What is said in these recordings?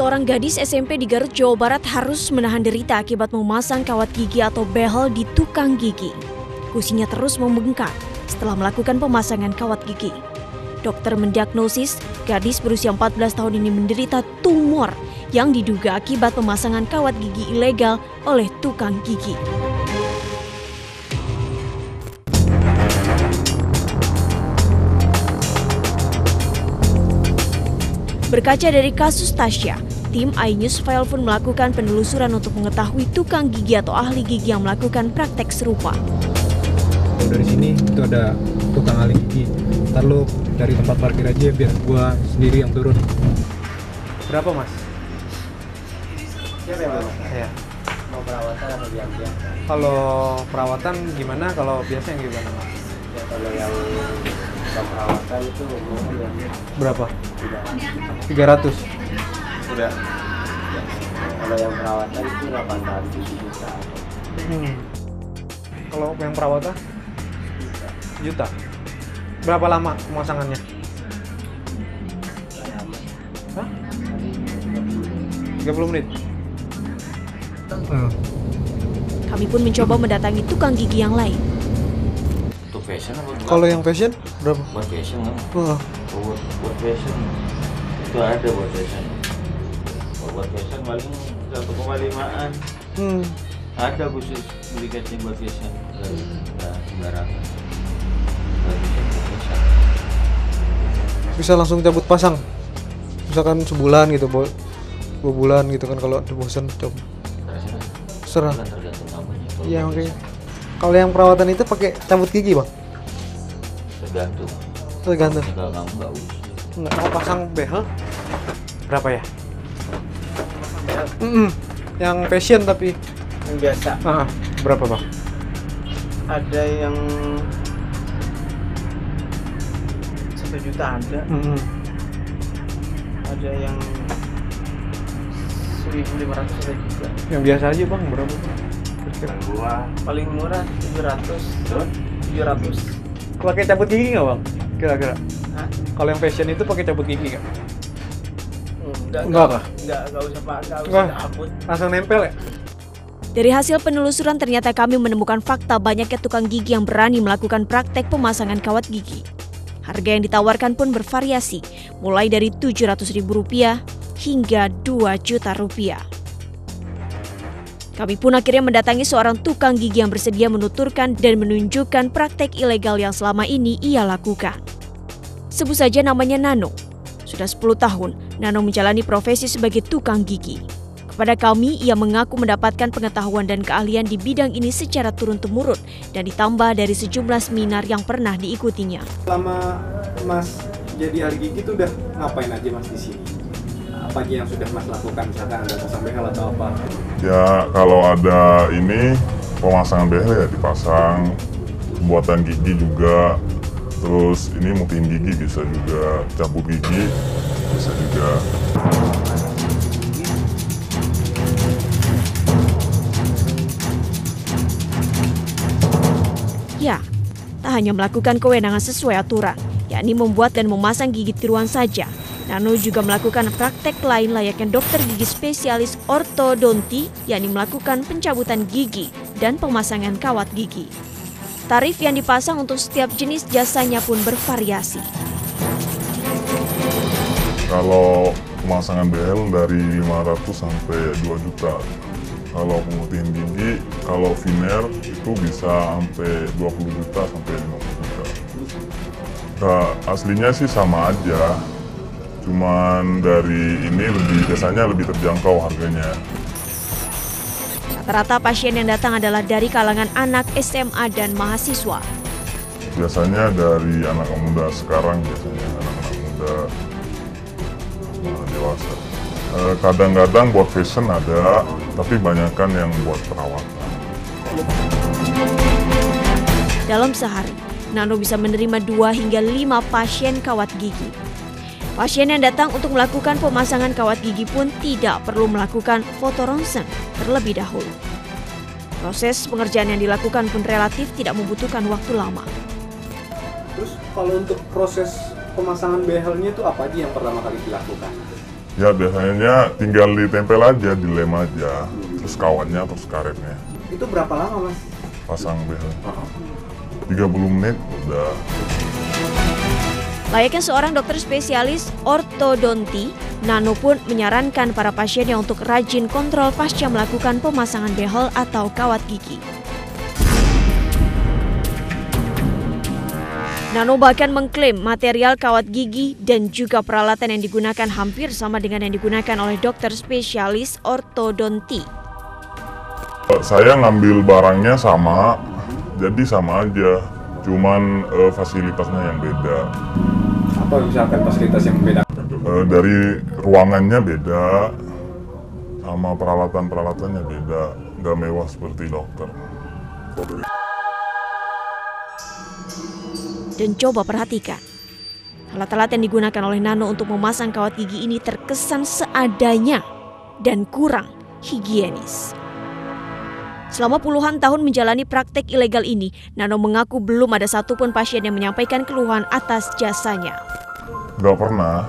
Seorang gadis SMP di Garut, Jawa Barat harus menahan derita akibat memasang kawat gigi atau behel di tukang gigi. Gusinya terus membengkak setelah melakukan pemasangan kawat gigi. Dokter mendiagnosis gadis berusia 14 tahun ini menderita tumor yang diduga akibat pemasangan kawat gigi ilegal oleh tukang gigi. Berkaca dari kasus Tasya, tim iNews File pun melakukan penelusuran untuk mengetahui tukang gigi atau ahli gigi yang melakukan praktek serupa. Dari sini itu ada tukang ahli gigi. Ntar lo dari tempat parkir aja biar gua sendiri yang turun. Berapa mas? Siapa yang mau? Ya. Mau perawatan atau yang biasa? Kalau perawatan gimana? Kalau biasa yang gimana mas? Ya, kalau yang perawatan itu umumnya Berapa? tidak. 300. Udah. Ya. Kalau yang perawatan itu 800 juta. Kalau yang perawatan? Juta. Berapa lama pemasangannya? Hah? 30 menit. Kami pun mencoba mendatangi tukang gigi yang lain. Untuk fashion apa? Kalau yang fashion berapa? Buat fashion kan? Wah. Buat fashion itu ada buat fashion. Kalau buat fashion paling 1,5-an. Ada khusus beli casing buat fashion. Nggak sembarangan. Bisa langsung cabut pasang. Misalkan sebulan gitu, 2 bulan gitu kan kalau udah bosan coba. Serah. Tergantung namanya. Iya makanya. Kalau yang perawatan itu pakai cabut gigi bang? Tergantung. Tergantung. Kalau kamu nggak usah. Nggak mau pasang behel? Berapa ya? Yang fashion tapi. Yang biasa. Berapa bang? Ada yang 1 juta ada. Ada yang 1.500 ada juga. Yang biasa aja bang berapa? Paling murah 700. Pakai cabut gigi nggak bang? Kira-kira? Hah? Kalau yang fashion itu pakai cabut gigi nggak? Enggak usah pak, enggak usah cabut. Langsung nempel ya? Dari hasil penelusuran ternyata kami menemukan fakta banyaknya tukang gigi yang berani melakukan praktek pemasangan kawat gigi. Harga yang ditawarkan pun bervariasi, mulai dari Rp700.000 hingga Rp2 juta. Kami pun akhirnya mendatangi seorang tukang gigi yang bersedia menuturkan dan menunjukkan praktek ilegal yang selama ini ia lakukan. Sebut saja namanya Nano. Sudah 10 tahun, Nano menjalani profesi sebagai tukang gigi. Kepada kami, ia mengaku mendapatkan pengetahuan dan keahlian di bidang ini secara turun-temurun dan ditambah dari sejumlah seminar yang pernah diikutinya. Selama Mas jadi ahli gigi itu udah ngapain aja Mas di sini? Apa aja yang sudah Mas lakukan? Misalkan ada pasang behel atau apa? Ya kalau ada ini pemasangan behel ya dipasang, pembuatan gigi juga, terus ini mutiin gigi bisa juga, cabut gigi bisa juga. Ya, tak hanya melakukan kewenangan sesuai aturan, yakni membuat dan memasang gigi tiruan saja. Nano juga melakukan praktek lain layaknya dokter gigi spesialis ortodonti, yakni melakukan pencabutan gigi dan pemasangan kawat gigi. Tarif yang dipasang untuk setiap jenis jasanya pun bervariasi. Kalau pemasangan behel dari 500 sampai 2 juta. Kalau pemutihan gigi, kalau veneer itu bisa sampai 20 juta sampai 50 juta. Nah, aslinya sih sama aja. Cuman dari ini biasanya lebih terjangkau harganya. Rata-rata pasien yang datang adalah dari kalangan anak SMA dan mahasiswa. Biasanya dari anak muda sekarang, biasanya anak-anak muda dewasa. Kadang-kadang buat fashion ada, tapi banyakkan yang buat perawatan. Dalam sehari, Nano bisa menerima 2 hingga 5 pasien kawat gigi. Pasien yang datang untuk melakukan pemasangan kawat gigi pun tidak perlu melakukan foto ronsen terlebih dahulu. Proses pengerjaan yang dilakukan pun relatif tidak membutuhkan waktu lama. Terus kalau untuk proses pemasangan behelnya itu apa aja yang pertama kali dilakukan? Ya biasanya tinggal ditempel aja, dilem aja, terus kawannya, terus karetnya. Itu berapa lama Mas? Pasang behel. 30 menit udah. Layaknya seorang dokter spesialis ortodonti, Nano pun menyarankan para pasiennya untuk rajin kontrol pasca melakukan pemasangan behel atau kawat gigi. Nano bahkan mengklaim material kawat gigi dan juga peralatan yang digunakan hampir sama dengan yang digunakan oleh dokter spesialis ortodonti. Saya ngambil barangnya sama, jadi sama aja, cuman fasilitasnya yang beda. Apa misalkan fasilitas yang beda? Dari ruangannya beda, sama peralatan-peralatannya beda, nggak mewah seperti dokter. Dan coba perhatikan, alat-alat yang digunakan oleh Nano untuk memasang kawat gigi ini terkesan seadanya dan kurang higienis. Selama puluhan tahun menjalani praktek ilegal ini, Nano mengaku belum ada satupun pasien yang menyampaikan keluhan atas jasanya. Nggak pernah,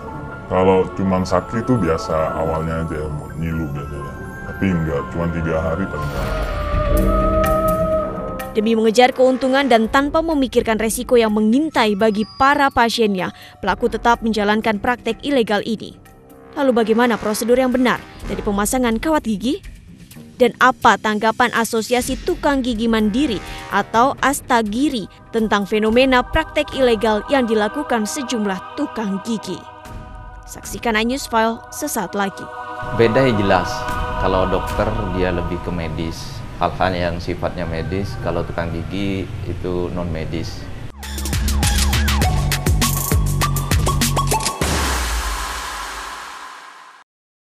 kalau cuma sakit itu biasa, awalnya aja ngilu biasanya. Tapi nggak, cuma 3 hari paling lama. Demi mengejar keuntungan dan tanpa memikirkan resiko yang mengintai bagi para pasiennya, pelaku tetap menjalankan praktek ilegal ini. Lalu bagaimana prosedur yang benar dari pemasangan kawat gigi? Dan apa tanggapan Asosiasi Tukang Gigi Mandiri atau Astagiri tentang fenomena praktek ilegal yang dilakukan sejumlah tukang gigi? Saksikan iNews File sesaat lagi. Beda ya jelas, kalau dokter dia lebih ke medis, hal-hal yang sifatnya medis, kalau tukang gigi itu non medis.